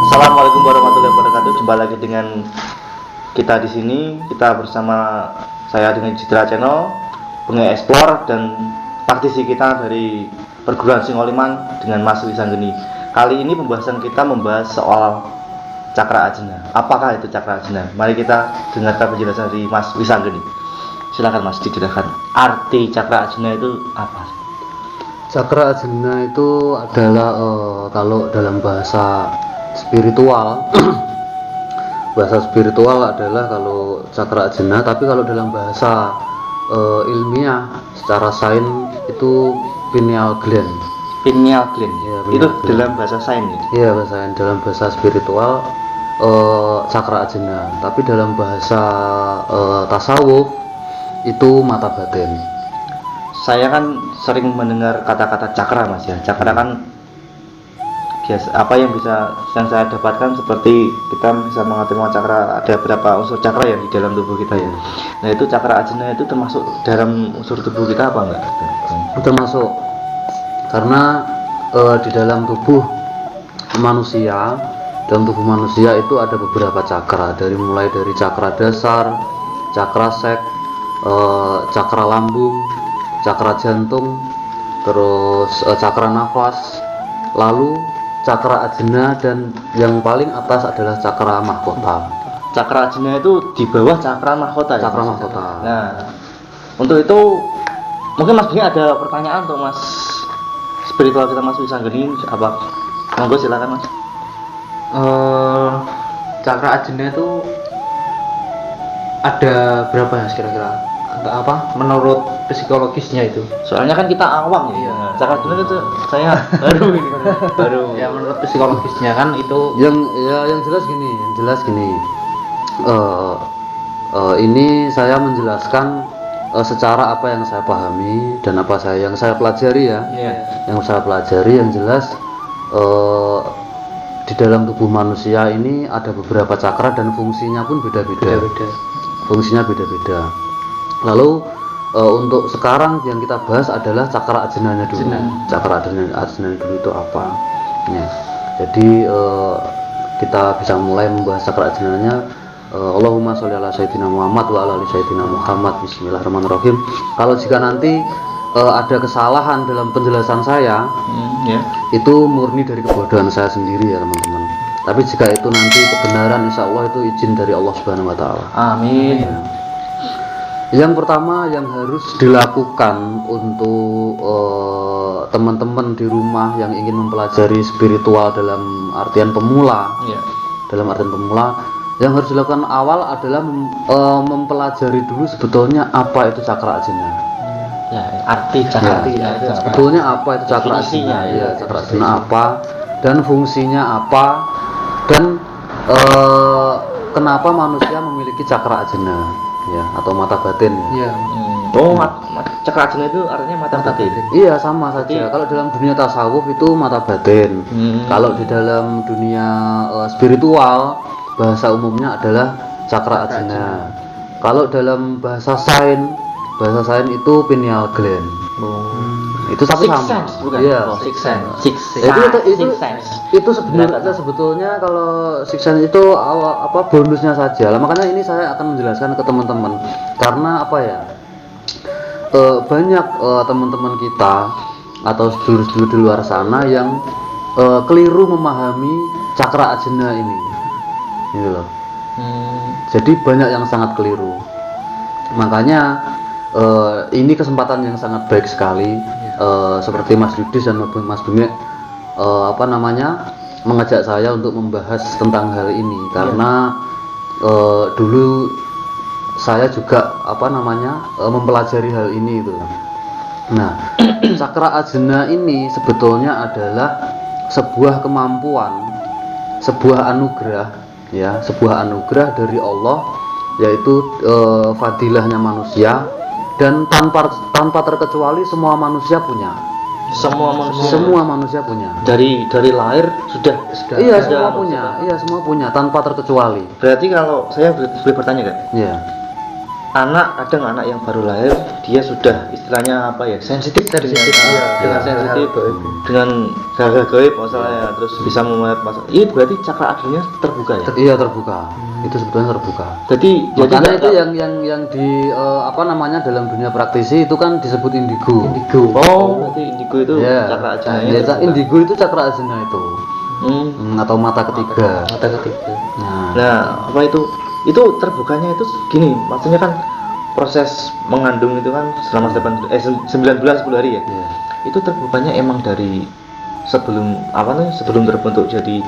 Assalamualaikum warahmatullahi wabarakatuh. Jumpa lagi dengan kita di sini. Kita bersama saya dengan Citra Channel, Bunga Explore, dan praktisi kita dari perguruan Singoliman dengan Mas Wisanggeni. Kali ini pembahasan kita membahas soal cakra ajna. Apakah itu cakra ajna? Mari kita dengarkan penjelasan dari Mas Wisanggeni. Silakan Mas, dijelaskan arti cakra ajna itu apa? Cakra ajna itu adalah kalau dalam bahasa spiritual bahasa spiritual adalah kalau cakra ajna, tapi kalau dalam bahasa ilmiah secara sains itu pineal gland. Pineal gland. Ya, itu gland. dalam bahasa sains. Iya, bahasa dalam bahasa spiritual cakra ajna, tapi dalam bahasa tasawuf itu mata batin. Saya kan sering mendengar kata-kata cakra Mas ya. Cakra kan biasa, apa yang saya dapatkan seperti kita bisa mengerti cakra, ada berapa unsur cakra yang di dalam tubuh kita ya. Nah itu cakra ajna itu termasuk dalam unsur tubuh kita apa enggak? Termasuk, karena di dalam tubuh manusia itu ada beberapa cakra, mulai dari cakra dasar, cakra sek, cakra lambung, cakra jantung, terus cakra nafas, lalu cakra ajna, dan yang paling atas adalah cakra mahkota. Cakra ajna itu di bawah cakra mahkota. Cakra ya? mahkota. Nah, untuk itu mungkin Mas Bini ada pertanyaan untuk Mas spiritual kita Mas Wisanggeni apa? Monggo silakan Mas. Cakra ajna itu ada berapa ya kira-kira? Apa menurut psikologisnya itu? Soalnya kan kita awam ya. Cakra ajna itu saya baru Ya menurut psikologisnya kan itu yang jelas gini, ini saya menjelaskan secara apa yang saya pahami dan yang saya pelajari ya. Yang saya pelajari yang jelas di dalam tubuh manusia ini ada beberapa cakra dan fungsinya pun beda-beda. Fungsinya beda-beda. Lalu untuk sekarang yang kita bahas adalah cakra ajnanya dulu. Cakra ajna dulu itu apa? Ya. Jadi kita bisa mulai membahas cakra ajnanya. Allahumma sholli ala sayyidina Muhammad wa ala ali sayyidina Muhammad. Bismillahirrahmanirrahim. Kalau jika nanti ada kesalahan dalam penjelasan saya, itu murni dari kebodohan saya sendiri ya teman-teman. Tapi jika itu nanti kebenaran, insya Allah itu izin dari Allah Subhanahu Wa Taala. Amin. Ya. Yang pertama yang harus dilakukan untuk teman-teman di rumah yang ingin mempelajari spiritual dalam artian pemula, yang harus dilakukan awal adalah mempelajari dulu sebetulnya apa itu cakra ajna. Ya, arti cakra. Sebetulnya apa itu cakra ajna? Ya, cakra ajna apa dan fungsinya apa, dan kenapa manusia memiliki cakra ajna, ya, atau mata batin ya. Cakra ajna itu artinya mata batin. Iya, sama saja. Kalau dalam dunia tasawuf itu mata batin. Kalau di dalam dunia spiritual bahasa umumnya adalah cakra ajna. Kalau dalam bahasa sains itu pineal gland. Itu tapi sama. Iya. Itu sebetulnya kalau six sense itu bonusnya saja. Lah, makanya ini saya akan menjelaskan ke teman-teman, karena apa ya? Banyak teman-teman kita atau sedulur-sedulur di luar sana yang keliru memahami cakra ajna ini. Gitu loh. Jadi banyak yang sangat keliru. Makanya ini kesempatan yang sangat baik sekali, seperti Mas Yudis dan Mas Bumi mengajak saya untuk membahas tentang hal ini karena dulu saya juga mempelajari hal ini itu. Nah, cakra ajna ini sebetulnya adalah sebuah kemampuan, sebuah anugerah, ya, sebuah anugerah dari Allah, yaitu fadilahnya manusia, dan tanpa terkecuali semua manusia punya. Semua manusia punya. Dari lahir sudah. Iya, semua punya tanpa terkecuali. Berarti kalau saya boleh bertanya kan? Iya. Kadang anak yang baru lahir dia sudah istilahnya sensitif dengan sensitif dengan hal-hal gaib masalahnya, terus bisa melihat masalah. Ini berarti cakra adanya terbuka ya? Iya, terbuka. Itu sebetulnya terbuka. Jadi makanya itu yang di dalam dunia praktisi itu kan disebut indigo. Oh, berarti indigo itu cakra ajnanya. Indigo itu cakra ajna itu. Atau mata ketiga. Nah, itu terbukanya itu gini, maksudnya kan proses mengandung itu kan selama 9 bulan 10 hari ya. Itu terbukanya emang dari sebelum terbentuk jadi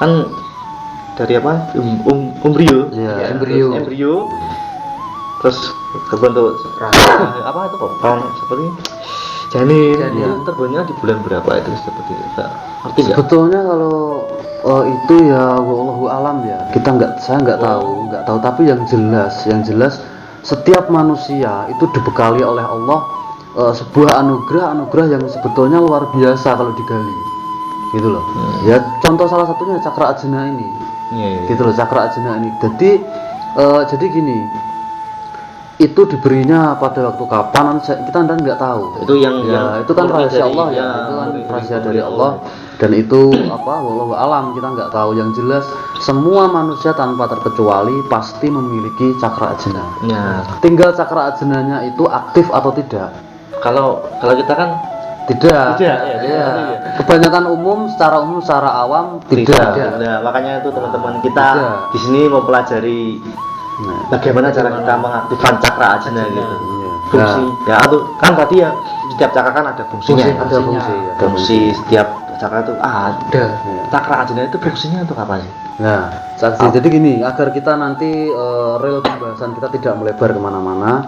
kan dari embrio. Embrio terus terbentuk seperti janin. Itu terbentuknya di bulan berapa itu seperti itu? Ngerti nggak? Sebetulnya kalau itu ya wallahu alam ya. Saya nggak tahu, tapi yang jelas setiap manusia itu dibekali oleh Allah sebuah anugerah yang sebetulnya luar biasa kalau digali. Gitu loh. Ya contoh salah satunya cakra ajna ini. Gitu loh, cakra ajna ini. Jadi gini, itu diberinya pada waktu kapan kita nggak tahu. Itu itu kan rahasia Allah ya. Itu kan rahasia dari Allah, dan itu wallahu alam, kita nggak tahu. Yang jelas semua manusia tanpa terkecuali pasti memiliki cakra ajna. Tinggal cakra ajnanya itu aktif atau tidak. Kalau kita kan tidak. Kebanyakan secara awam tidak. Nah, makanya itu teman-teman kita di sini mau pelajari bagaimana cara kita mengaktifkan cakra ajna gitu. Fungsi. Kan tadi ya setiap cakra kan ada fungsinya. Fungsi setiap cakra itu ada. Cakra ajna itu fungsinya untuk apa sih? Nah, jadi gini, agar kita nanti real pembahasan kita tidak melebar kemana-mana.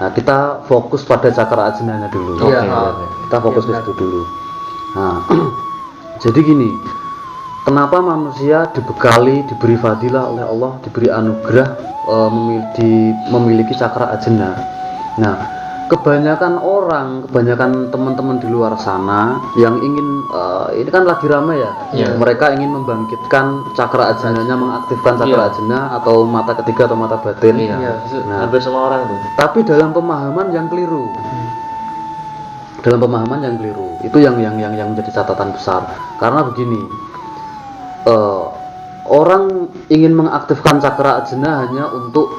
Nah, kita fokus pada cakra ajnanya dulu. Kita fokus ke situ dulu. Nah, jadi gini, kenapa manusia diberi fadilah oleh Allah, diberi anugerah memiliki cakra ajna. Nah, kebanyakan teman-teman di luar sana yang ingin ini kan lagi ramai ya. Mereka ingin membangkitkan cakra ajnanya, mengaktifkan cakra ajna atau mata ketiga atau mata batin. Nah, hampir semua orang itu. Tapi dalam pemahaman yang keliru. Itu yang menjadi catatan besar. Karena begini, orang ingin mengaktifkan cakra ajna hanya untuk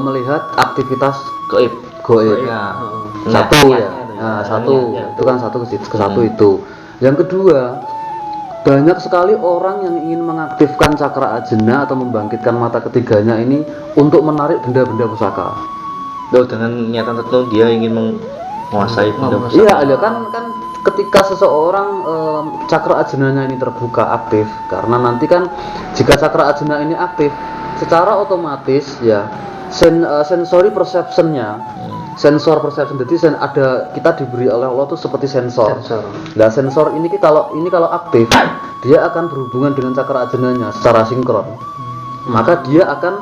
melihat aktivitas goib. Satu ya. Itu kan satu ke satu itu. Yang kedua, banyak sekali orang yang ingin mengaktifkan cakra ajna atau membangkitkan mata ketiganya ini untuk menarik benda-benda pusaka. Dengan niatan tertentu dia ingin menguasai benda pusaka. Iya, kan ketika seseorang cakra ajnanya ini terbuka aktif, karena nanti kan jika cakra ajna ini aktif, secara otomatis ya sensory perceptionnya, sensor perception, jadi kita diberi oleh Allah tuh seperti sensor. Nah, sensor ini kalau aktif, dia akan berhubungan dengan cakra ajnanya secara sinkron. Maka dia akan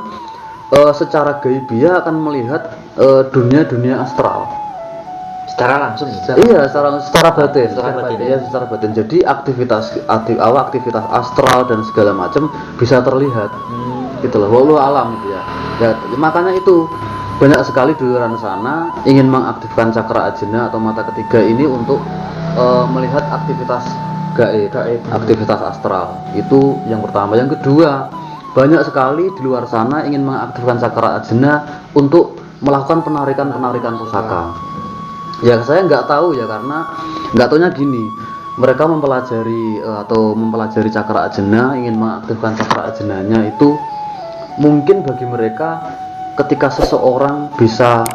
secara gaibiah akan melihat dunia astral. Secara langsung. Secara batin. Jadi aktivitas astral dan segala macam bisa terlihat. Gitu loh, wallahu alam gitu ya. Makanya itu banyak sekali di luar sana ingin mengaktifkan cakra ajna atau mata ketiga ini untuk melihat aktivitas gaib, aktivitas astral. Itu yang pertama. Yang kedua, banyak sekali di luar sana ingin mengaktifkan cakra ajna untuk melakukan penarikan pusaka. Ya saya nggak tahu ya, karena nggak taunya gini, mereka mempelajari cakra ajna, ingin mengaktifkan cakra ajnanya itu mungkin bagi mereka ketika seseorang bisa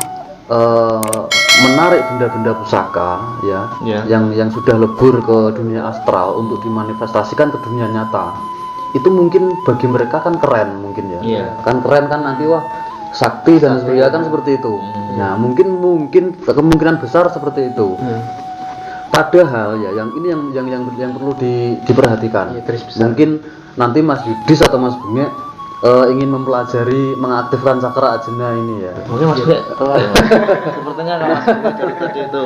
menarik benda-benda pusaka ya, Ya. yang sudah lebur ke dunia astral untuk dimanifestasikan ke dunia nyata. Itu mungkin bagi mereka kan keren mungkin ya. Iya. Kan keren kan nanti wah sakti dan sebagainya kan seperti itu. Nah, mungkin kemungkinan besar seperti itu. Padahal ya yang ini yang perlu diperhatikan. Iya, garis besar. Mungkin nanti Mas Yudis atau Mas Bunge ingin mempelajari mengaktifkan cakra ajna ini ya. Mungkin Mas Bek tahu ya. Sepertinya kalau Mas Bek dari tadi itu.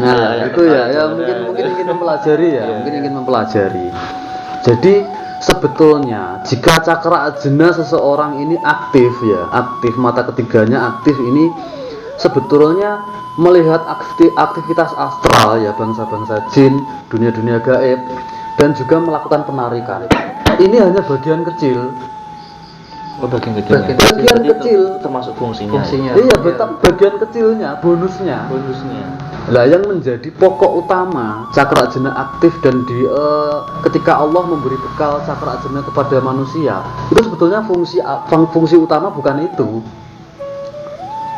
Nah, itu ya tertarik mungkin ingin mempelajari ya, mungkin ingin mempelajari. Jadi sebetulnya jika cakra ajna seseorang ini aktif ya, aktif mata ketiganya aktif ini sebetulnya melihat aktivitas astral ya, bangsa-bangsa jin, dunia-dunia gaib dan juga melakukan penarikan. Ini hanya bagian kecil. Oh, bagian kecilnya. Bagian Berarti itu kecil. termasuk fungsinya. Fungsinya. Iya, betul bagian kecilnya, bonusnya. Bonusnya. Lah yang menjadi pokok utama cakra ajna aktif dan ketika Allah memberi bekal cakra ajna kepada manusia, itu sebetulnya fungsi utama bukan itu.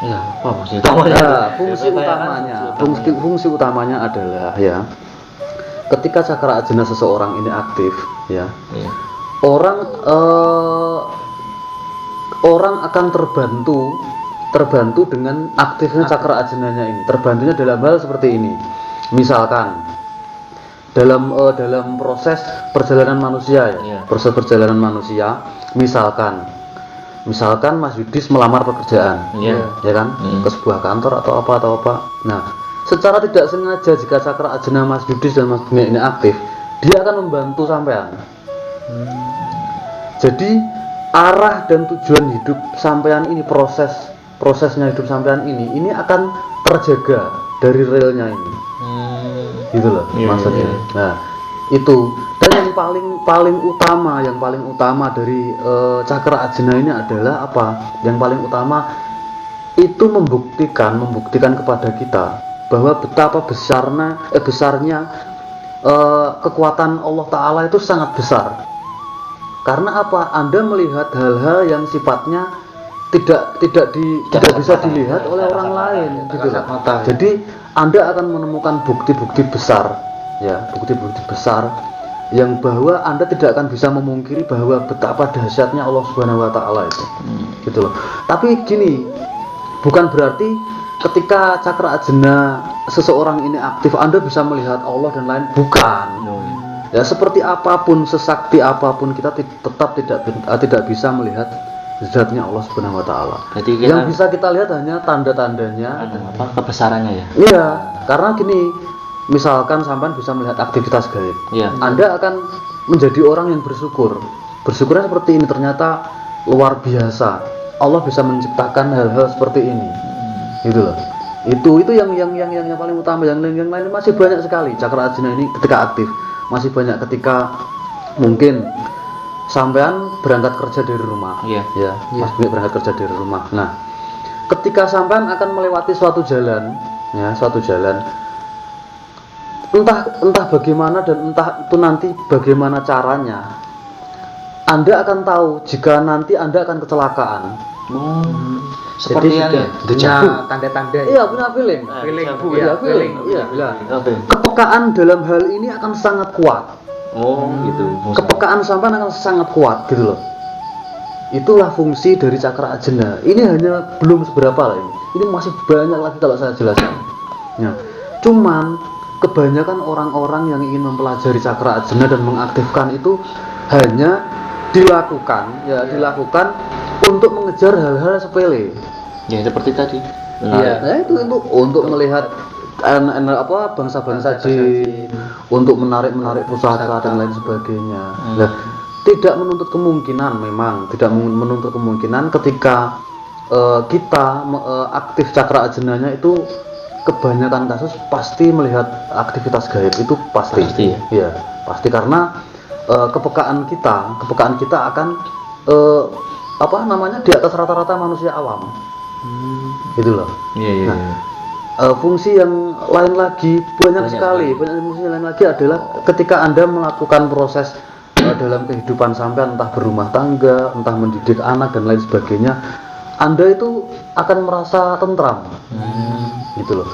Iya, apa fungsi utamanya? Nah, fungsi utamanya adalah ya, ketika cakra ajna seseorang ini aktif ya, Iya. orang akan terbantu dengan aktifnya cakra ajnanya ini. Terbantunya dalam hal seperti ini. Misalkan dalam proses perjalanan manusia ya, Iya. proses perjalanan manusia, misalkan Mas Yudis melamar pekerjaan, Iya. ya kan, ke sebuah kantor atau apa. Nah, secara tidak sengaja jika cakra ajna Mas Yudis dan Mas Bunga ini aktif, dia akan membantu sampean. Jadi arah dan tujuan hidup sampean ini, prosesnya hidup sampean ini akan terjaga dari realnya ini, gitu loh Iya, maksudnya. iya. Nah, itu dan yang paling utama dari cakra ajna ini adalah apa? Yang paling utama itu membuktikan kepada kita bahwa betapa besarnya kekuatan Allah Ta'ala itu sangat besar. Karena apa? Anda melihat hal-hal yang sifatnya tidak bisa dilihat oleh orang lain, gitu loh. Jadi Anda akan menemukan bukti-bukti besar, ya, bukti-bukti besar yang bahwa Anda tidak akan bisa memungkiri bahwa betapa dahsyatnya Allah Subhanahu Wa Taala itu, gitu loh. Tapi gini, bukan berarti ketika cakra ajna seseorang ini aktif Anda bisa melihat Allah dan lain, bukan. Ya, seperti apapun, sesakti apapun kita tetap tidak bisa melihat zatnya Allah Subhanahu Wa Taala. Yang bisa kita lihat hanya tanda-tandanya, kebesarannya ya. iya, karena gini, misalkan sampean bisa melihat aktivitas gaib, Iya. Anda akan menjadi orang yang bersyukur. Bersyukurnya seperti ini, ternyata luar biasa. Allah bisa menciptakan hal-hal seperti ini, gitu loh. Itu yang paling utama. Yang lain masih banyak sekali. Cakra ajna ini ketika aktif masih banyak, ketika mungkin sampean berangkat kerja dari rumah, Iya. ya, Mas Bik berangkat kerja dari rumah. Nah, ketika sampean akan melewati suatu jalan, entah bagaimana dan entah itu nanti bagaimana caranya, Anda akan tahu jika nanti Anda akan kecelakaan. Jadi Seperti yang ya. punya tanda-tanda. Iya, punya feeling. Feeling. Iya. Kepekaan dalam hal ini akan sangat kuat. Oh, gitu. Kepekaan sampean akan sangat kuat, gitu loh. Itulah fungsi dari cakra ajna. Ini hanya belum seberapa lah ini. Ini masih banyak lagi kalau saya jelaskan. Ya. Cuman kebanyakan orang-orang yang ingin mempelajari cakra ajna dan mengaktifkan itu hanya dilakukan untuk mengejar hal-hal sepele. Ya, seperti tadi. Iya. Nah, itu untuk melihat bangsa-bangsa jin, untuk menarik pusaka dan lain sebagainya. Nah, tidak menuntut kemungkinan ketika kita aktif cakra ajnanya itu kebanyakan kasus pasti melihat aktivitas gaib itu pasti ya? Iya, pasti karena kepekaan kita akan di atas rata-rata manusia awam. Gitu loh. Iya. Fungsi yang lain lagi banyak sekali. Fungsi lain lagi adalah ketika Anda melakukan proses dalam kehidupan sampean, entah berumah tangga, entah mendidik anak dan lain sebagainya, Anda itu akan merasa tentram. gitu loh.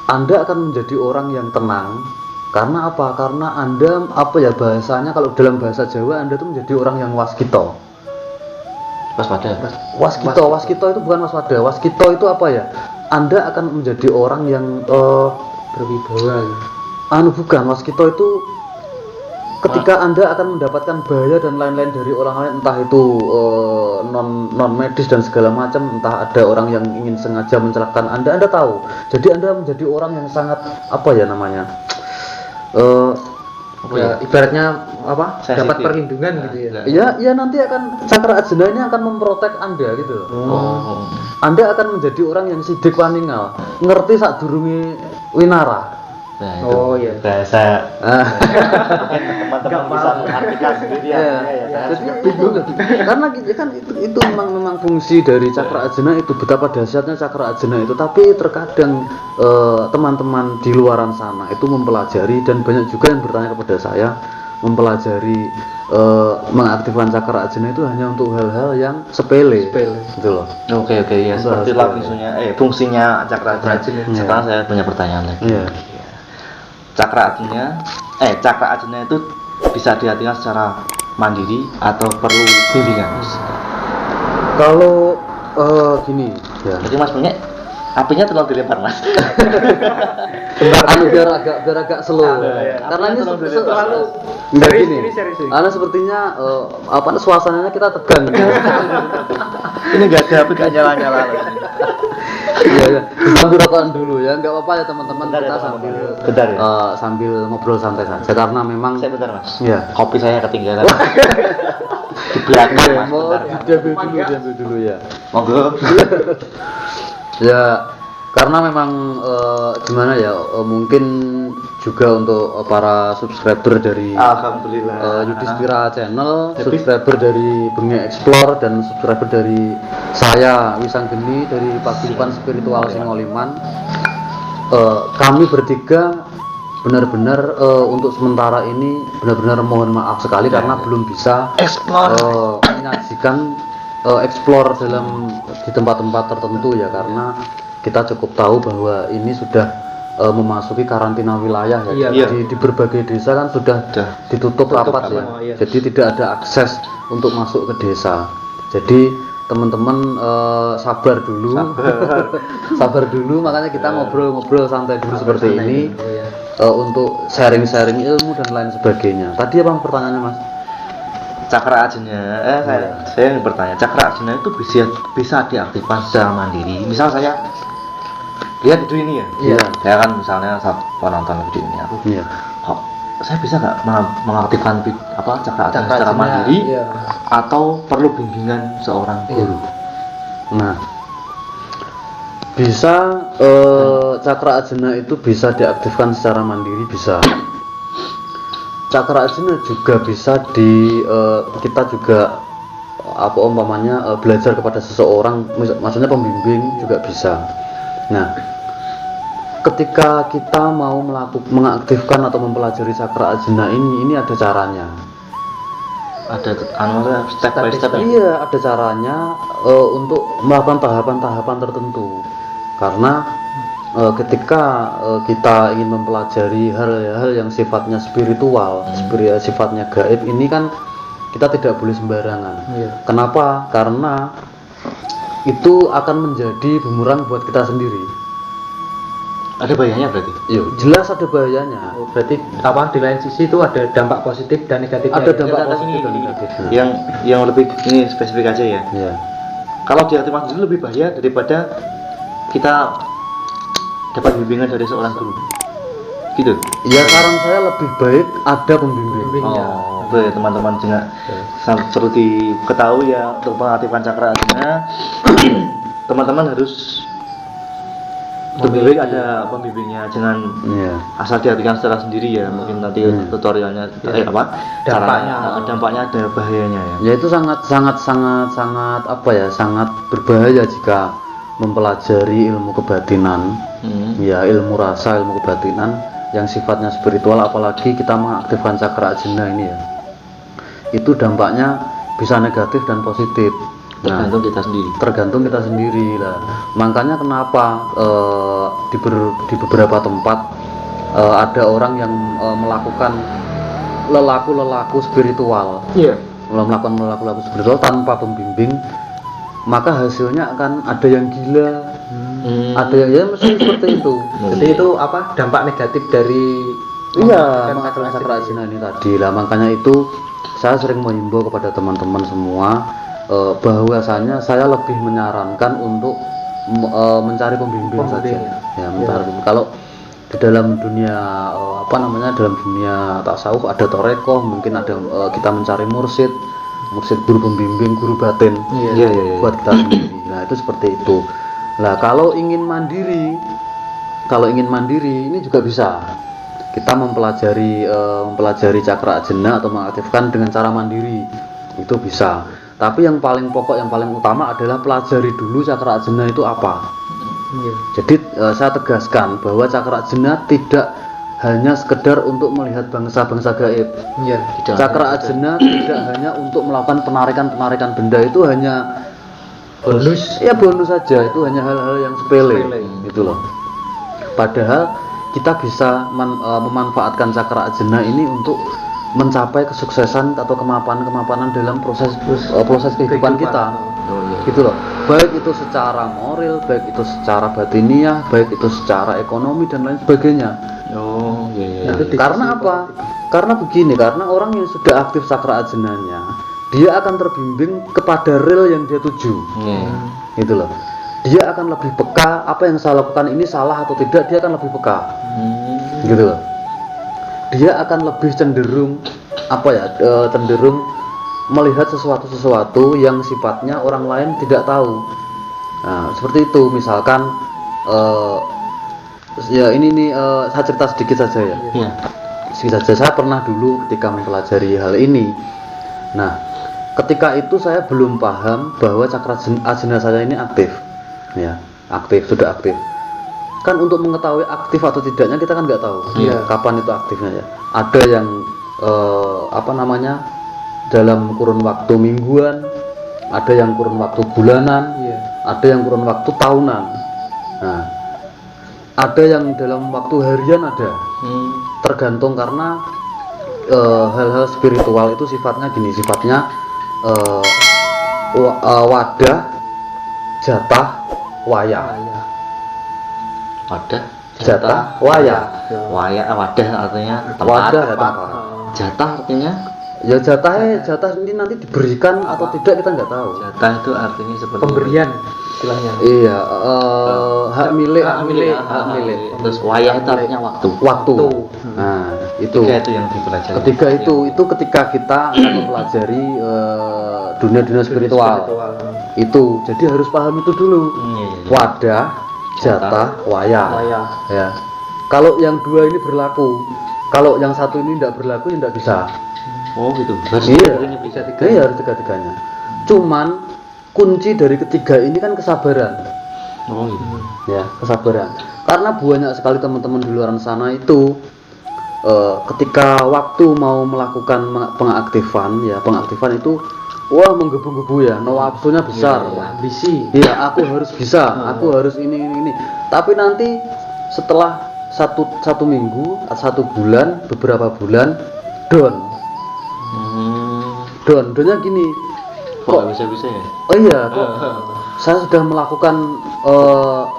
Anda akan menjadi orang yang tenang karena apa? Karena Anda apa ya bahasanya, kalau dalam bahasa Jawa Anda tuh menjadi orang yang waskito. Waspada. Waskito itu bukan waspada. Waskito itu apa ya? Anda akan menjadi orang yang berwibawa. bukan, waskito itu ketika Anda akan mendapatkan bahaya dan lain-lain dari orang lain, entah itu non medis dan segala macam, entah ada orang yang ingin sengaja mencelakakan Anda tahu. Jadi Anda menjadi orang yang sangat apa ya namanya? Ibaratnya apa? Sensitif. Dapat perlindungan gitu ya. Ya nanti akan cakra ajna ini akan memprotek Anda gitu loh. Oh. Anda akan menjadi orang yang sidik waningal, ngerti sadurunge winara. Nah, itu Oh, iya. bahasa teman-teman bisa mengartikan sendiri ya. Jadi karena kan itu memang fungsi dari cakra ajna itu, betapa dahsyatnya cakra ajna itu. Tapi terkadang teman-teman di luaran sana itu mempelajari, dan banyak juga yang bertanya kepada saya, mempelajari mengaktifkan cakra ajna itu hanya untuk hal-hal yang sepele gitu loh. Oke ya, seperti lah fungsinya cakra ajna. Sekarang saya punya pertanyaan lagi. Iya. Cakra ajna itu bisa diartikan secara mandiri atau perlu bimbingan, Mas? Kalau gini ya. Jadi Mas punya apinya terlalu dilempar, Mas. biar agak slow. Karena ini selalu enggak gini. Karena sepertinya suasananya kita tegang. Ini enggak ada api, enggak nyala-nyala. Iya. Sambil rokokan dulu ya, enggak apa-apa ya teman-teman, kita Bentar ya. sambil ngobrol santai saja karena memang Bentar, Mas. Iya. Kopi saya ketinggalan. Di belakang, Mas. Mau Bentar. diambil dulu ya. Monggo. Ya, karena memang gimana ya, mungkin juga untuk para subscriber dari Alhamdulillah. Yudhistira Channel, subscriber dari Bengek Explore, dan subscriber dari saya Wisanggeni dari Paguyuban Spiritual Singoliman. Kami bertiga benar-benar untuk sementara ini benar-benar mohon maaf sekali karena belum bisa menyajikan explore di tempat-tempat tertentu ya, karena kita cukup tahu bahwa ini sudah memasuki karantina wilayah ya. Iya. Di berbagai desa kan sudah ditutup rapat ya. Iya. Jadi tidak ada akses untuk masuk ke desa. Jadi teman-teman sabar dulu. Sabar dulu, makanya kita ngobrol-ngobrol santai dulu seperti ini untuk sharing-sharing ilmu dan lain sebagainya. Tadi apa pertanyaannya, Mas? Cakra ajna, saya ingin bertanya, cakra ajna itu bisa diaktifkan secara mandiri. Misal saya lihat video ini ya, Iya. saya kan misalnya saat menonton video ini aku, Iya. kok saya bisa nggak mengaktifkan cakra ajna secara ajna, mandiri, iya. atau perlu bimbingan seorang guru? Nah, bisa cakra ajna itu bisa diaktifkan secara mandiri, bisa. Cakra ajna juga bisa kita juga belajar kepada seseorang, maksudnya pembimbing juga bisa. Nah, ketika kita mau mengaktifkan atau mempelajari cakra ajna ini ada caranya. Ada step by step. Iya, ada caranya untuk melakukan tahapan-tahapan tertentu. Karena ketika kita ingin mempelajari hal-hal yang sifatnya spiritual, sifatnya gaib, ini kan kita tidak boleh sembarangan. Iya. Kenapa? Karena itu akan menjadi bumerang buat kita sendiri. Ada bahayanya berarti? Yo, jelas ada bahayanya. Oh, berarti di lain sisi itu ada dampak positif dan negatifnya. Ada ya? dampak Kita positif dan ini, negatifnya. yang lebih ini spesifik aja ya. Iya. Kalau diaktifkan sendiri lebih bahaya daripada kita dapat bimbingan dari seorang guru, gitu. Ya, saran saya lebih baik ada pembimbing. Oh, boleh teman-teman juga perlu diketahui ya, untuk mengaktifkan cakra ajna teman-teman harus lebih baik ada pembimbingnya, jangan Iya. asal diaktifkan secara sendiri ya. Mungkin nanti tutorialnya dampaknya ada bahayanya ya. Ya, itu sangat sangat berbahaya jika mempelajari ilmu kebatinan. Ya, ilmu rasa, ilmu kebatinan yang sifatnya spiritual, apalagi kita mengaktifkan cakra ajna ini ya, itu dampaknya bisa negatif dan positif. Tergantung kita sendiri. Tergantung kita sendiri lah. Makanya kenapa di beberapa tempat ada orang yang melakukan lelaku spiritual, Iya. melakukan lelaku spiritual tanpa pembimbing, maka hasilnya akan ada yang gila, ada yang ya mesti seperti itu. Jadi itu apa dampak negatif dari Iya, mengatakan cakra ajna ini tadi lah. Makanya itu saya sering menghimbau kepada teman-teman semua bahwasanya saya lebih menyarankan untuk mencari pembimbing saja. Ya, mencari. Kalau di dalam dunia dalam dunia tasawuf ada torekoh, mungkin ada kita mencari mursyid guru pembimbing, guru batin. Iya. Buat kita sendiri. Nah, itu seperti itu. Nah, kalau ingin mandiri ini juga bisa. Kita mempelajari cakra ajna atau mengaktifkan dengan cara mandiri, itu bisa. Tapi yang paling pokok, yang paling utama adalah pelajari dulu cakra ajna itu apa. Jadi saya tegaskan bahwa cakra ajna tidak hanya sekedar untuk melihat bangsa-bangsa gaib. Cakra ajna tidak hanya untuk melakukan penarikan benda, itu hanya bonus saja, itu hanya hal-hal yang sepele gitu loh. Padahal kita bisa memanfaatkan cakra ajna ini untuk mencapai kesuksesan atau kemapanan dalam proses kehidupan kita. Gitu loh. Baik itu secara moral, baik itu secara batiniah, baik itu secara ekonomi dan lain sebagainya. Karena apa? Karena begini, karena orang yang sudah aktif cakra ajnanya, dia akan terbimbing kepada real yang dia tuju. Gitu loh. Dia akan lebih peka, apa yang saya lakukan ini salah atau tidak, dia akan lebih peka. Gitu loh. Dia akan lebih cenderung cenderung melihat sesuatu yang sifatnya orang lain tidak tahu. Nah, seperti itu. Misalkan saya cerita sedikit saja ya. Sedikit saja. Saya pernah dulu ketika mempelajari hal ini. Nah, ketika itu saya belum paham bahwa cakra ajna saya ini aktif. Ya, sudah aktif. Kan untuk mengetahui aktif atau tidaknya kita kan nggak tahu kapan itu aktifnya ya. Ada yang dalam kurun waktu mingguan, ada yang kurun waktu bulanan, ada yang kurun waktu tahunan. Nah, ada yang dalam waktu harian ada. Tergantung karena hal-hal spiritual itu sifatnya wadah, jatah, wayah. Wadah, Jatah, wayah. Wadah artinya tempat. Wadah tempat. Jatah artinya? Ya jatah ini nanti diberikan atau tidak kita nggak tahu. Jatah itu artinya seperti pemberian istilahnya. Iya, hak milik. Terus wayah itu artinya waktu. Nah, itu. Ketiga itu yang dipelajari. Ketiga itu ketika kita akan mempelajari dunia spiritual. Itu, jadi harus paham itu dulu. Wadah, jatah, wayah. Ya. Kalau yang dua ini berlaku, kalau yang satu ini tidak berlaku, ya tidak bisa. Oh gitu. Iya, harus tiga-tiganya. Cuman kunci dari ketiga ini kan kesabaran. Oh gitu. Ya, kesabaran. Karena banyak sekali teman-teman di luar sana itu ketika waktu mau melakukan pengaktifan itu menggebu-gebu ya, nafsunya besar. Ambisi. Iya, aku harus bisa, aku harus ini. Tapi nanti setelah satu minggu, satu bulan, beberapa bulan downnya gini. Kok bisa-bisa ya? Oh iya, kok saya sudah melakukan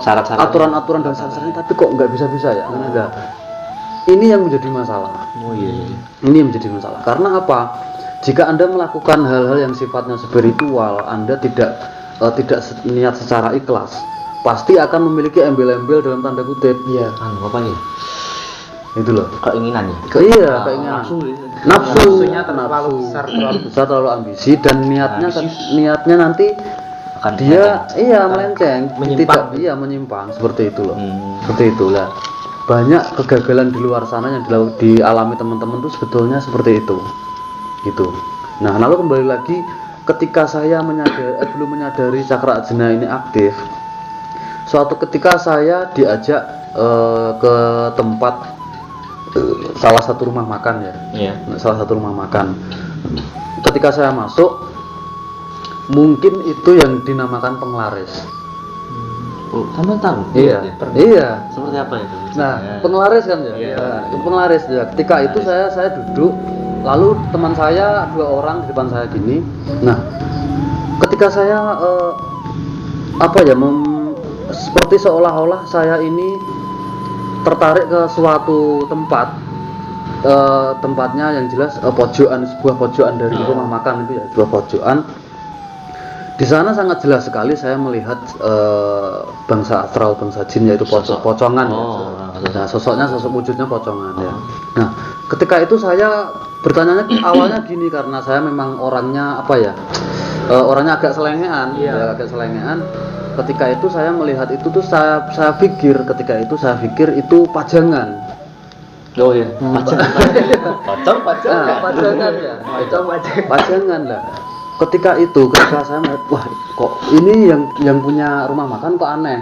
Syarat-syarat aturan-aturan dan syarat-syaratnya, tapi kok nggak bisa-bisa ya? Enggak. Ini yang menjadi masalah. Oh iya. Ini yang menjadi masalah. Karena apa? Jika Anda melakukan hal-hal yang sifatnya spiritual, Anda tidak niat secara ikhlas, pasti akan memiliki embel-embel dalam tanda kutip. Iya. Apa ya? Itu loh. Keinginan ya? Keinginan. Nafsunya terlalu besar, terlalu ambisi, dan niatnya nanti Akan dia melenceng, menyimpang. menyimpang seperti itu loh. Seperti itulah. Banyak kegagalan di luar sana yang dialami teman-teman itu sebetulnya seperti itu. Gitu. Nah, lalu kembali lagi ketika saya belum menyadari cakra ajna ini aktif. Suatu ketika saya diajak ke tempat salah satu rumah makan ya. Iya. Salah satu rumah makan. Ketika saya masuk, mungkin itu yang dinamakan penglaris. Oh, kamu tahu? Iya. Ya? Iya. Seperti apa itu? Nah, Ya. penglaris kan ya. Iya. Nah, penglaris ya. Ketika itu saya duduk, lalu teman saya 2 orang di depan saya gini. Nah, ketika saya seperti seolah-olah saya ini tertarik ke suatu tempat. Tempatnya yang jelas sebuah pojokan dari rumah makan itu ya, sebuah pojokan. Di sana sangat jelas sekali saya melihat bangsa astral, bangsa jin, yaitu pocongan. Nah, sosoknya, sosok wujudnya pocongan ya. Nah, ketika itu saya bertanya awalnya gini, karena saya memang orangnya orangnya agak selengean, ya, agak selengean. Ketika itu saya melihat itu tuh saya pikir itu pajangan. Oh iya, pajangan ya. Pajangan lah. Ketika saya melihat, wah kok ini yang punya rumah makan kok aneh.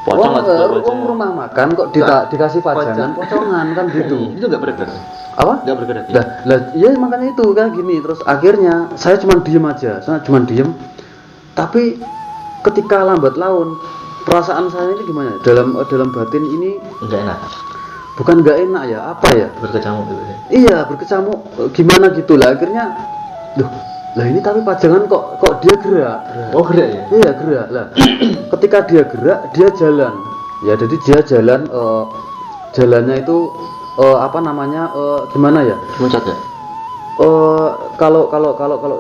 Rumah makan kok dikasih pajangan pocongan kan gitu. Itu nggak bergerak. Apa? Nggak bergerak. Lah, iya makanya itu kan gini. Terus akhirnya saya cuma diem. Tapi ketika lambat laun, perasaan saya ini gimana? Dalam batin ini Nggak enak. bukan nggak enak ya, apa ya? Berkecamuk gitu ya. Iya, berkecamuk gimana gitu lah. Akhirnya, lah ini tapi pajangan kok dia gerak. Oh gerak ya? Iya gerak lah. Ketika dia gerak, dia jalan. Ya jadi dia jalan, jalannya itu gimana ya? Loncat ya? Kalau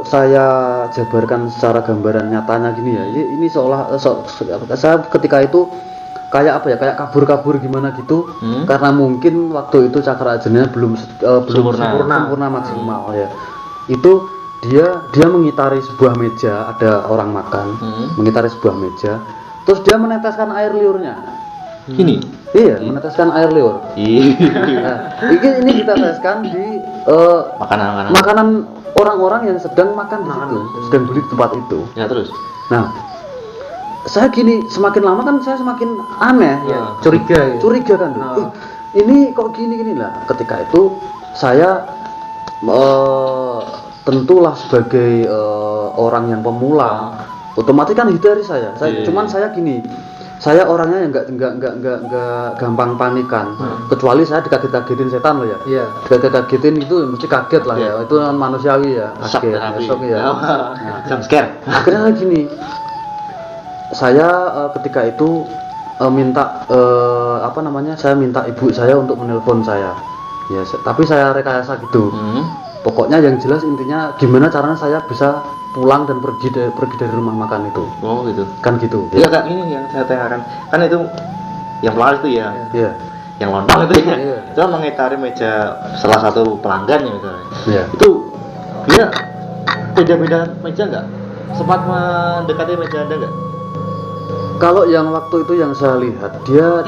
saya jabarkan secara gambaran nyatanya gini ya, ini saya ketika itu kayak kabur gimana gitu, karena mungkin waktu itu cakra ajenanya belum sempurna maksimal ya. Itu dia mengitari sebuah meja, ada orang makan, mengitari sebuah meja, terus dia meneteskan air liurnya. Gini? Iya, meneteskan air liur. Nah, ini diteteskan di makanan orang-orang yang sedang makan di situ, sedang beli di tempat itu. Ya terus? Nah, saya gini, semakin lama kan saya semakin aneh, curiga kan. Ini kok gini lah. Ketika itu saya tentulah sebagai orang yang pemula, otomatis kan hindari saya. Cuman saya gini, saya orangnya yang nggak gampang panikan, kecuali saya dikaget-kagetin setan loh ya. Iya. Dikaget-kagetin itu mesti kaget lah ya. Itu manusiawi ya. Shock ya. Jump scare. Akhirnya saya gini, saya ketika itu saya minta ibu saya untuk menelpon saya. Ya, tapi saya rekayasa gitu. Pokoknya yang jelas intinya gimana caranya saya bisa pulang dan pergi dari rumah makan itu. Oh gitu. Kan gitu. Iya Kak, ini yang saya tanyakan. Kan itu yang pelaris itu ya. Iya. Yang lontong itu ya. Iya. Itu mengitari meja salah satu pelanggan ya misalnya. Iya. Itu dia beda-beda meja enggak? Sempat mendekati meja Anda enggak? Kalau yang waktu itu yang saya lihat, dia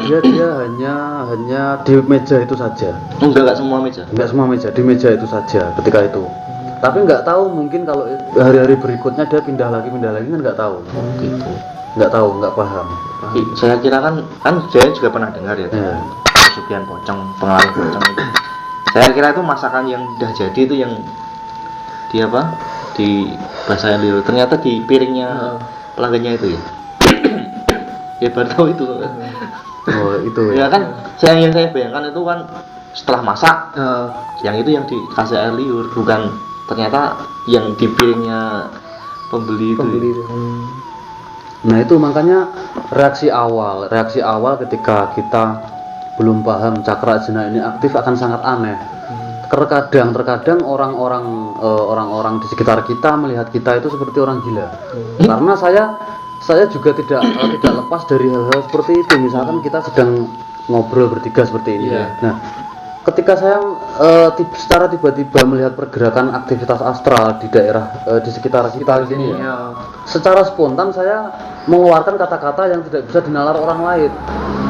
hanya di meja itu saja. Enggak semua meja. Enggak semua meja, di meja itu saja ketika itu. Tapi nggak tahu, mungkin kalau hari-hari berikutnya dia pindah lagi kan nggak tahu. Gitu. Nggak tahu, nggak paham. Saya kira kan saya juga pernah dengar ya. Pesugihan pocong, pengaruh pocong itu. Saya kira itu masakan yang udah jadi itu yang di bahasa yang liur. Ternyata di piringnya pelanggannya itu ya. Ya baru tahu itu. Oh itu ya kan, yang saya bayangkan itu kan setelah masak, yang itu yang dikasih air liur, bukan ternyata yang di piringnya pembeli itu. Nah itu makanya reaksi awal ketika kita belum paham cakra ajna ini aktif akan sangat aneh. Terkadang orang-orang di sekitar kita melihat kita itu seperti orang gila. Karena saya juga tidak lepas dari hal-hal seperti itu. Misalkan kita sedang ngobrol bertiga seperti ini. Nah, ketika saya secara tiba-tiba melihat pergerakan aktivitas astral di daerah di sekitar kita di sini, secara spontan saya mengeluarkan kata-kata yang tidak bisa dinalar orang lain.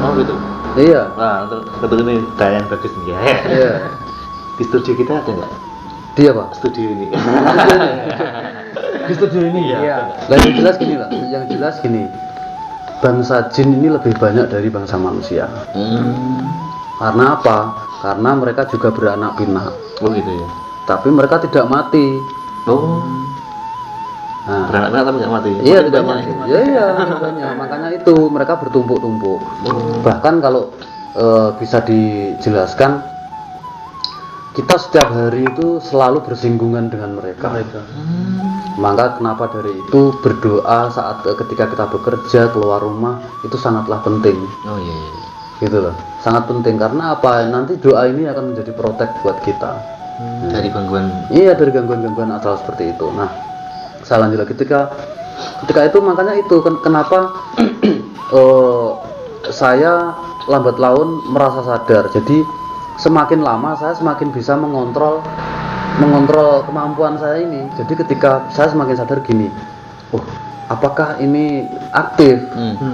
Oh gitu. Iya. Nah, betul ini daya yang bagus nih ya. Iya. Di studio kita ada nggak? Dia apa? Studio ini. Di studio ini ya. Nah, yang jelas gini. Bangsa jin ini lebih banyak dari bangsa manusia. Karena apa? Karena mereka juga beranak pinak. Oh gitu ya. Tapi mereka tidak mati. Oh. Nah, beranak tapi nggak mati. iya tidak mati. Iya, banyak. Makanya itu mereka bertumpuk-tumpuk. Bahkan kalau bisa dijelaskan, kita setiap hari itu selalu bersinggungan dengan mereka. Maka kenapa dari itu berdoa saat ketika kita bekerja keluar rumah itu sangatlah penting. Oh iya. Gitu loh. Sangat penting karena apa? Nanti doa ini akan menjadi protek buat kita. Dari gangguan. Iya, dari gangguan-gangguan asal seperti itu. Nah, selanjutnya ketika itu makanya itu kenapa saya lambat laun merasa sadar. Jadi semakin lama saya semakin bisa mengontrol kemampuan saya ini. Jadi ketika saya semakin sadar gini, oh apakah ini aktif?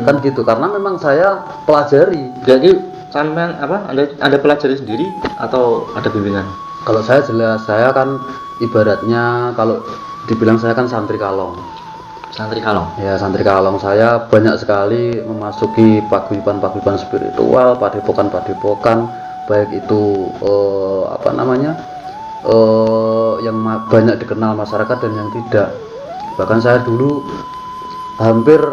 Kan gitu. Karena memang saya pelajari. Jadi sampean apa? Ada pelajari sendiri atau ada bimbingan? Kalau saya jelas, saya kan ibaratnya kalau dibilang saya kan santri kalong. Santri kalong. Ya, santri kalong saya banyak sekali memasuki paguyuban spiritual, padepokan, baik itu yang banyak dikenal masyarakat dan yang tidak. Bahkan saya dulu hampir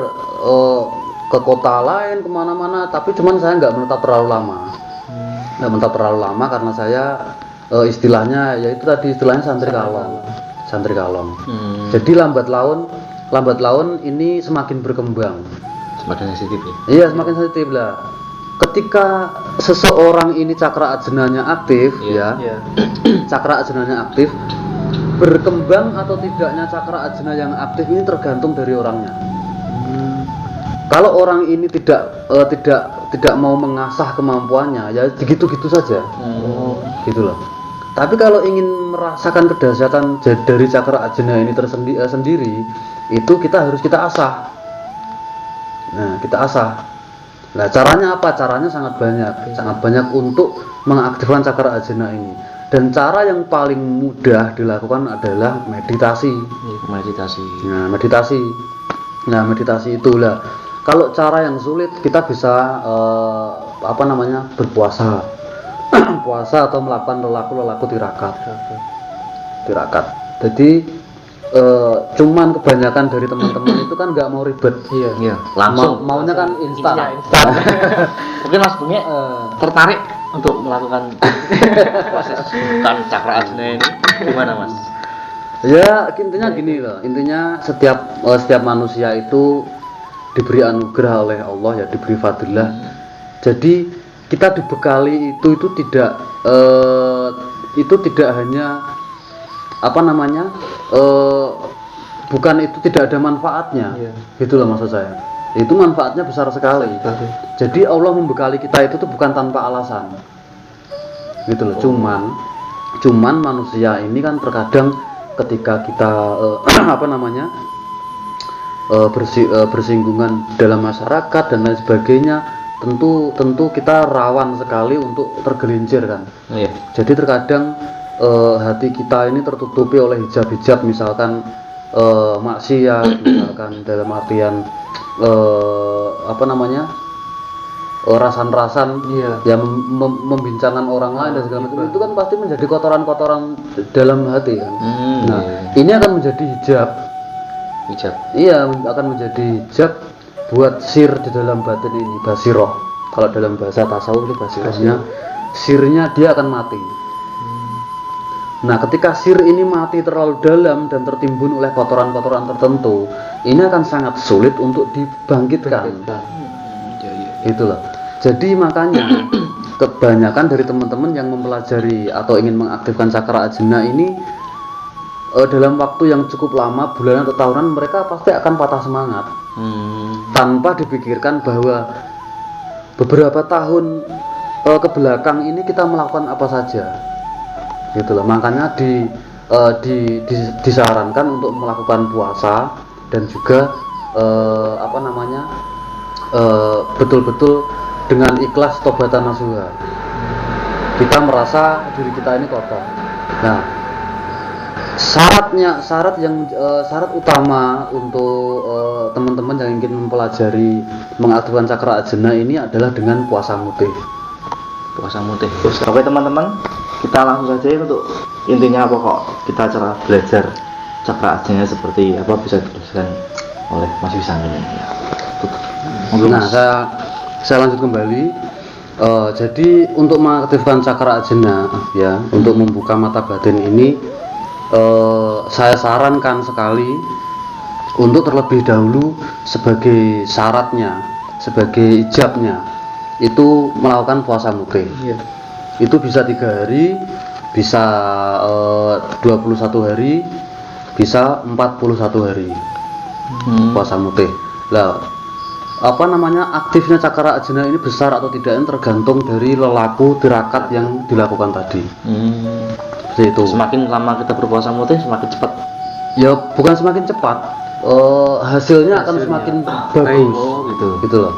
ke kota lain kemana-mana, tapi cuman saya nggak menetap terlalu lama karena saya istilahnya yaitu tadi istilahnya santri kalong. Jadi lambat laun ini semakin berkembang. Semakin sensitif ya. Iya, semakin sensitif lah. Ketika seseorang ini cakra ajnanya aktif, cakra ajnanya aktif, berkembang atau tidaknya cakra ajna yang aktif ini tergantung dari orangnya. Kalau orang ini tidak mau mengasah kemampuannya, ya gitu-gitu saja. Gitu loh. Tapi kalau ingin merasakan kedahsyatan dari cakra ajna ini sendiri, itu kita harus asah. Nah, kita asah. Nah, caranya apa? Caranya sangat banyak untuk mengaktifkan cakra ajna ini. Dan cara yang paling mudah dilakukan adalah meditasi. Nah, meditasi itulah. Kalau cara yang sulit kita bisa berpuasa. Puasa atau melakukan lelaku tirakat. Jadi cuman kebanyakan dari teman-teman itu kan nggak mau ribet. Iya. Langsung. Maunya kan instan. Mungkin Mas Bungi tertarik untuk melakukan proses cakra ajna ini gimana Mas? Ya intinya gini loh. Intinya setiap manusia itu diberi anugerah oleh Allah, ya diberi fadilah. Jadi kita dibekali itu tidak hanya bukan itu tidak ada manfaatnya. Itulah maksud saya. Itu manfaatnya besar sekali. Jadi Allah membekali kita itu tuh bukan tanpa alasan. Gitu loh. Cuman manusia ini kan terkadang ketika kita bersinggungan dalam masyarakat dan lain sebagainya, tentu kita rawan sekali untuk tergelincir kan. Jadi terkadang hati kita ini tertutupi oleh hijab-hijab, misalkan maksiat, misalkan dalam artian rasan-rasan yang membincangkan orang lain dan segala macam, itu kan pasti menjadi kotoran-kotoran dalam hati kan. Ini akan menjadi hijab. Iya, akan menjadi hijab buat sir di dalam batin ini, basiroh. Kalau dalam bahasa tasawuf itu basirohnya, sirnya dia akan mati. Nah, ketika sir ini mati terlalu dalam dan tertimbun oleh kotoran-kotoran tertentu, ini akan sangat sulit untuk dibangkitkan. Itulah. Jadi makanya kebanyakan dari teman-teman yang mempelajari atau ingin mengaktifkan cakra ajna ini dalam waktu yang cukup lama, bulanan atau tahunan, mereka pasti akan patah semangat. Tanpa dipikirkan bahwa beberapa tahun ke belakang ini kita melakukan apa saja. Gitu loh. Makanya disarankan untuk melakukan puasa dan juga betul-betul dengan ikhlas tobatan nasuha. Kita merasa diri kita ini kotor. Nah, syarat utama untuk teman-teman yang ingin mempelajari mengaktifkan cakra ajna ini adalah dengan puasa mutih. Oke teman-teman, kita langsung saja untuk intinya apa kok kita cara belajar cakra ajna seperti apa bisa dijelaskan oleh Mas Wisang ini? Ya. Nah, saya lanjut kembali. Jadi untuk mengaktifkan cakra ajna ya, untuk membuka mata batin ini, saya sarankan sekali untuk terlebih dahulu sebagai syaratnya, sebagai ijabnya itu melakukan puasa mutih. Iya. Itu bisa 3 hari, bisa 21 hari, bisa 41 hari puasa mutih. Lah, apa namanya, aktifnya cakra ajna ini besar atau tidak ini tergantung dari lelaku tirakat yang dilakukan tadi. Seperti itu. Semakin lama kita berpuasa mutih semakin cepat. Ya bukan semakin cepat, hasilnya akan semakin bagus. Gitu loh.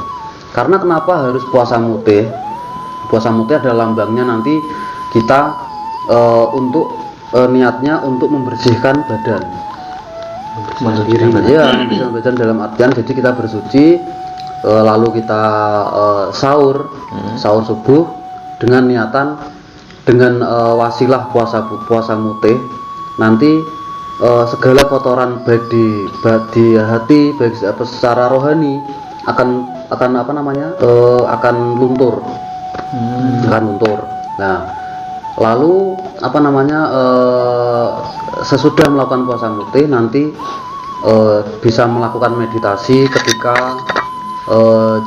Karena kenapa harus puasa mutih? Puasa mutih adalah lambangnya nanti kita untuk niatnya untuk membersihkan badan. Membersihkan badan. Ya, membersihkan badan dalam artian jadi kita bersuci, lalu kita sahur subuh dengan niatan, dengan wasilah puasa mutih, nanti segala kotoran baik di hati, baik secara rohani akan apa namanya, akan luntur. Nah, lalu apa namanya, sesudah melakukan puasa mutih nanti bisa melakukan meditasi ketika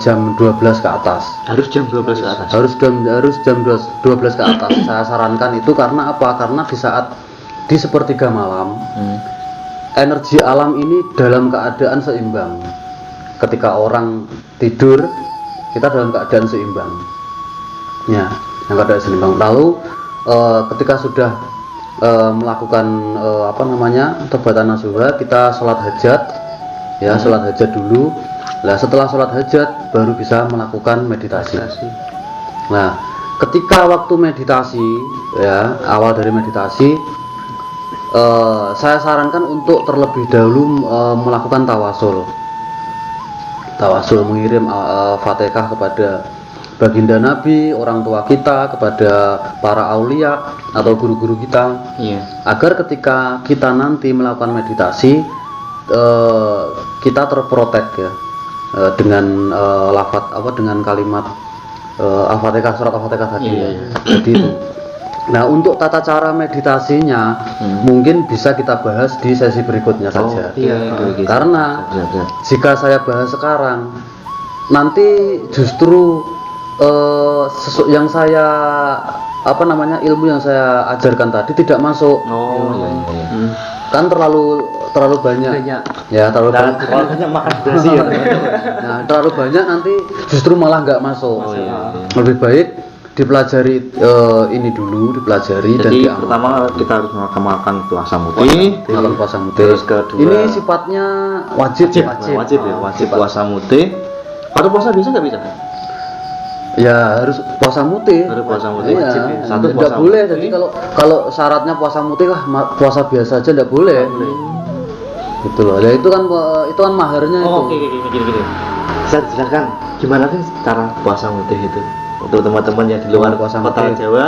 jam 12 ke atas. Harus jam 12 ke atas. Harus jam 12 ke atas. Saya sarankan itu karena apa? Karena di sepertiga malam, energi alam ini dalam keadaan seimbang. Ketika orang tidur, kita dalam keadaan seimbang. Ya, yang keadaan seimbang. Lalu ketika sudah melakukan apa namanya, tobatan nasuha, kita sholat hajat, ya, sholat hajat dulu. Nah, setelah sholat hajat baru bisa melakukan meditasi. Nah, ketika waktu meditasi, ya, awal dari meditasi, saya sarankan untuk terlebih dahulu melakukan tawasul, mengirim Fatihah kepada baginda Nabi, orang tua kita, kepada para aulia atau guru-guru kita, agar ketika kita nanti melakukan meditasi, kita terprotek ya, dengan dengan kalimat Al-Fatihah, surat Al-Fatihah tadi. Jadi itu. Nah, untuk tata cara meditasinya mungkin bisa kita bahas di sesi berikutnya saja. Karena jika saya bahas sekarang, nanti justru yang saya apa namanya, ilmu yang saya ajarkan tadi tidak masuk. Kan terlalu banyak. Ya, terlalu banyak makan basi ya. Nah, terlalu banyak nanti justru malah nggak masuk. Lebih baik dipelajari ini dulu, dipelajari. Jadi dan pertama kita harus makan puasa mutih. Terus kedua, ini sifatnya wajib ya, wajib puasa mutih. Kalau puasa biasa nggak bisa? Ya harus puasa mutih. Iya, Satu tidak puasa boleh. mutih. Jadi kalau syaratnya puasa mutih lah, puasa biasa aja tidak boleh. Gitu loh. Ya itu kan maharnya itu. Oke. Bisa dijelaskan gimana sih cara puasa mutih itu untuk teman-teman yang di luar Puasa kota mutih. Jawa,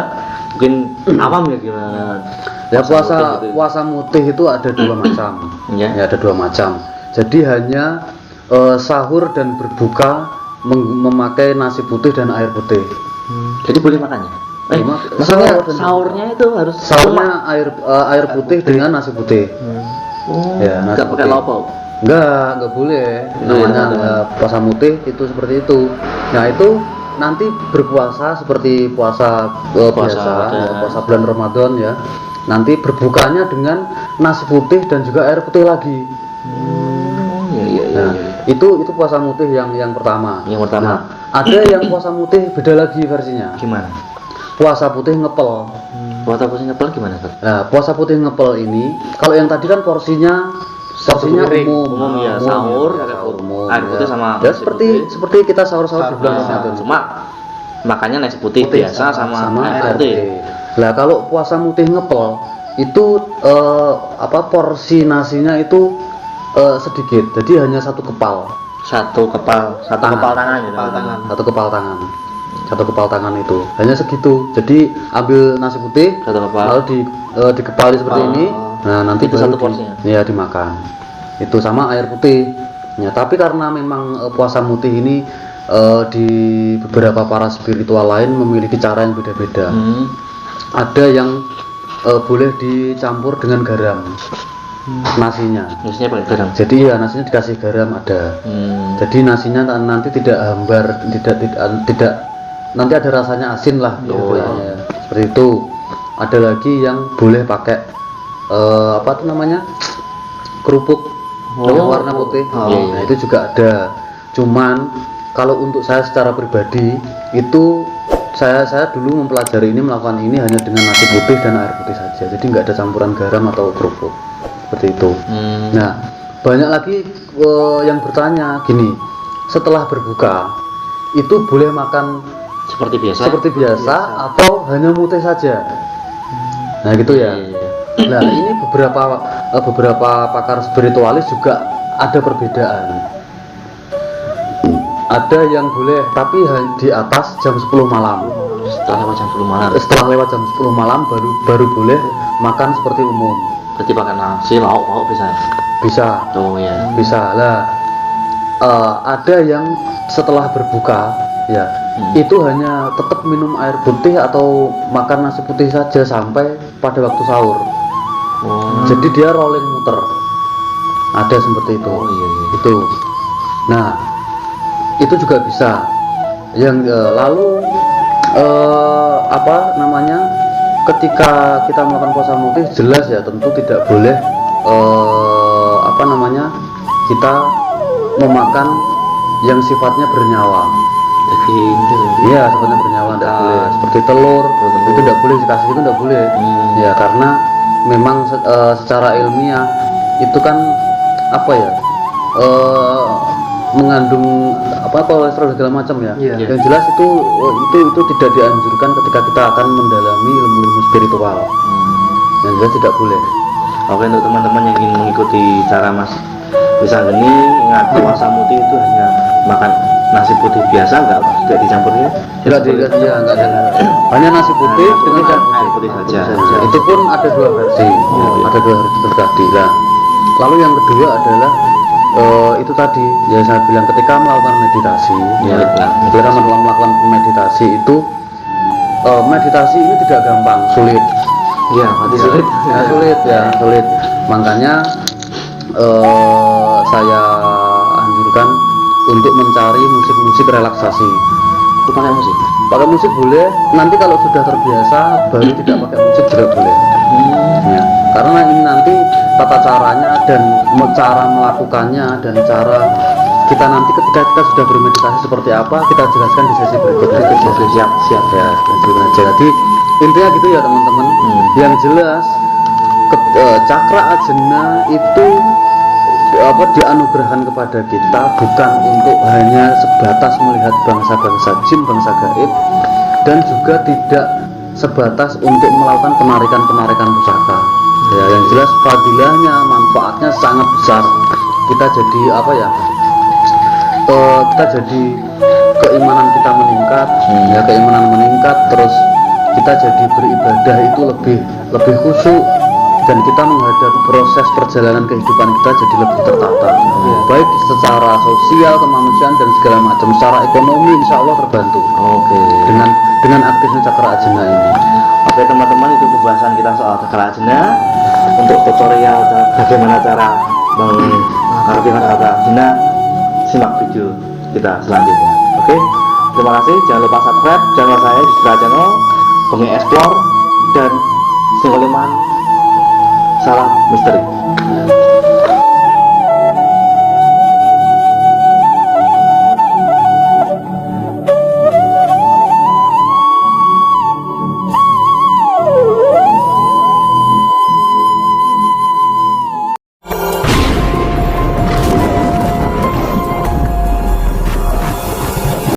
mungkin awam ya gimana? Ya puasa mutih itu ada 2 macam. Ya, ada 2 macam. Jadi hanya sahur dan berbuka memakai nasi putih dan air putih. Jadi boleh makannya? Maksudnya sahurnya itu harus sahurnya air putih dengan nasi putih. Ya, nasi nggak pakai putih. lauk. Enggak boleh. Namanya puasa mutih itu seperti itu. Nah, itu nanti berpuasa seperti puasa biasa, ya, puasa bulan Ramadan ya. Nanti berbukanya dengan nasi putih dan juga air putih lagi. Nah, itu puasa mutih yang pertama. Nah, ada yang puasa mutih beda lagi versinya. Gimana? Puasa putih ngepel. Puasa putih ngepel gimana, Pak? Nah, puasa putih ngepel ini, kalau yang tadi kan porsinya umum ya, sahur, umum, air putih sama ya, nasi seperti kita sahur di bulan Ramadan. Cuma makannya nasi putih biasa sama air putih. Lah kalau puasa mutih ngepel itu porsi nasinya itu sedikit, jadi hanya satu kepal tangan gitu. Satu kepal tangan itu hanya segitu. Jadi ambil nasi putih, lalu dikepali seperti ini, Nah, nanti Itu baru satu porsinya. ya dimakan. Itu sama air putih. Ya, tapi karena memang puasa mutih ini di beberapa para spiritual lain memiliki cara yang beda-beda. Ada yang boleh dicampur dengan garam. Nasinya. Nasinya pakai garam. Jadi ya nasinya dikasih garam ada. Jadi nasinya nanti tidak hambar, tidak nanti ada rasanya asin lah. Oh, gitu. iya. Ya, seperti itu. Ada lagi yang boleh pakai apa tuh namanya, kerupuk yang warna putih. Oh, iya. Nah, itu juga ada. Cuman kalau untuk saya secara pribadi itu saya dulu mempelajari ini, melakukan ini hanya dengan nasi putih dan air putih saja. Jadi nggak ada campuran garam atau kerupuk seperti itu. Nah, banyak lagi yang bertanya gini, setelah berbuka itu boleh makan Seperti biasa. atau hanya mutih saja? Nah gitu ya. Nah ini beberapa pakar spiritualis juga ada perbedaan. Ada yang boleh tapi di atas jam 10 malam. Setelah lewat jam 10 malam. Setelah lewat jam 10 malam baru boleh makan seperti umum. Berarti pakai nasi, lauk bisa. Bisa. Oh ya. Bisa lah. Ada yang setelah berbuka ya itu hanya tetap minum air putih atau makan nasi putih saja sampai pada waktu sahur. Jadi dia rolling muter. Ada seperti itu. Oh, iya. Itu. Nah, itu juga bisa. Yang lalu apa namanya? Ketika kita melakukan puasa mutih jelas ya tentu tidak boleh apa namanya? Kita memakan yang sifatnya bernyawa. Daging. Iya, sifatnya bernyawa tidak boleh. Seperti telur, itu tidak boleh dikasih, itu tidak boleh. Ya karena memang secara ilmiah itu kan apa ya? Mengandung apa kolesterol segala macam ya. Iya. Yang jelas itu tidak dianjurkan ketika kita akan mendalami ilmu-ilmu spiritual. Yang jelas tidak boleh. Oke, untuk teman-teman yang ingin mengikuti cara Mas Wisanggeni, ingat puasa mutih itu hanya makan nasi putih biasa, tidak dicampurnya. Enggak ada. Hanya nasi putih dengan air putih saja. Itu pun ada dua versi. Ada dua versi tadi. Nah, lalu yang kedua adalah itu tadi ya saya bilang ketika melakukan meditasi, ketika melakukan meditasi itu meditasi ini tidak gampang, sulit. Iya, pasti sulit. Sulit. Makanya saya anjurkan untuk mencari musik-musik relaksasi. Itu pakai musik. Pakai musik boleh, nanti kalau sudah terbiasa baru tidak pakai musik juga boleh. Ya, karena ini nanti tata caranya dan cara melakukannya dan cara kita nanti ketika kita sudah bermeditasi seperti apa kita jelaskan di sesi berikutnya. Oke, siap Ya, jadi intinya gitu ya teman-teman. Yang jelas cakra ajna itu dianugerahkan kepada kita bukan untuk hanya sebatas melihat bangsa-bangsa jin, bangsa gaib, dan juga tidak sebatas untuk melakukan penarikan pusaka. Ya, yang jelas fadilahnya, manfaatnya sangat besar. Kita jadi apa ya? Kita jadi keimanan kita meningkat, ya keimanan meningkat, terus kita jadi beribadah itu lebih khusyuk. Dan kita menghadapi proses perjalanan kehidupan kita jadi lebih tertata, baik secara sosial, kemanusiaan dan segala macam. Secara ekonomi insya Allah terbantu. Oke. Dengan aktifnya cakra ajna ini. Oke teman-teman, itu pembahasan kita soal cakra ajna. Untuk tutorial bagaimana cara mengaktifkan cakra ajna, simak video kita selanjutnya. Oke, terima kasih. Jangan lupa subscribe channel saya di Citra Channel, Bengi Explore dan Singoleman Salam Misteri.